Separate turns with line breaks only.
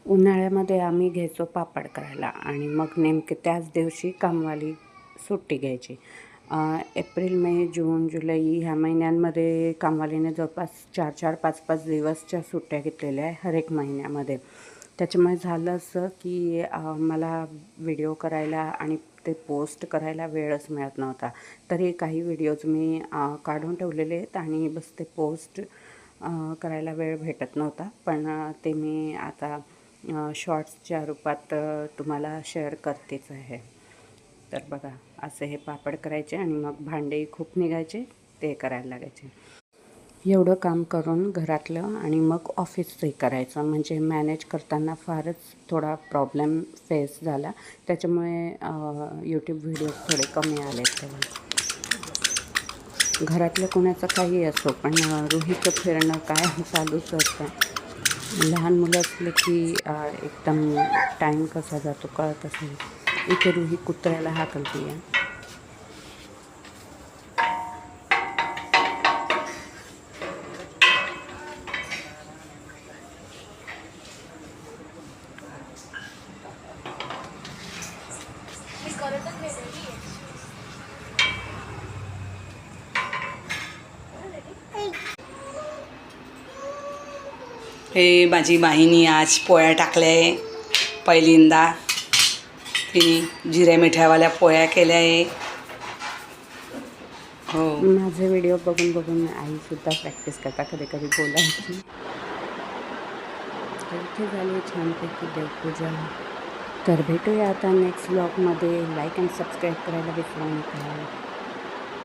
उन्हाळ्यामध्ये आम्ही घ्यायचो पापड करायला आणि मग नेमके त्याच दिवशी कामवाली सुट्टी घ्यायची. एप्रिल, मे, जून, जुलै ह्या महिन्यांमध्ये कामवालीने जवळपास 4-4, 5-5 दिवसच्या सुट्ट्या घेतलेल्या आहे हर एक महिन्यामध्ये. त्याच्यामुळे झालं असं की मला व्हिडिओ करायला आणि ते पोस्ट करायला वेळच मिळत नव्हता. तरी काही व्हिडिओज मी काढून ठेवलेले आहेत आणि बस ते पोस्ट करायला वेळ भेटत नव्हता. पण ते मी आता शॉर्ट्सच्या रूपात तुम्हाला शेअर करतेच आहे. तर बघा, असे हे पापड करायचे आणि मग भांडेही खूप निघायचे, ते करायला लागायचे. एवढं काम करून घरातलं आणि मग ऑफिसचंही करायचं, म्हणजे मॅनेज करताना फारच थोडा प्रॉब्लेम फेस झाला. त्याच्यामुळे यूट्यूब व्हिडिओज थोडे कमी आले तेव्हा. घरातलं कोणाचं काही असो, पण रुहीचं फिरणं काय चालूच असतं. लहान मुलं असलं की एकदम टाईम कसा जातो कळतच नाही. इथे रुही कुत्र्याला हाकलते आहे.
हे माझी बाईनी आज पोळ्या टाकल्या आहे. पहिल्यांदा तिने जिऱ्या मिठावाल्या पोळ्या केल्या आहे. हो,
माझे व्हिडिओ बघून बघून आईसुद्धा प्रॅक्टिस करता कधी कधी बोलायची. तर इथे झाली छानपैकी देवपूजा. तर भेटूया आता नेक्स्ट ब्लॉगमध्ये. लाईक अँड सबस्क्राईब करायला विसरू नका.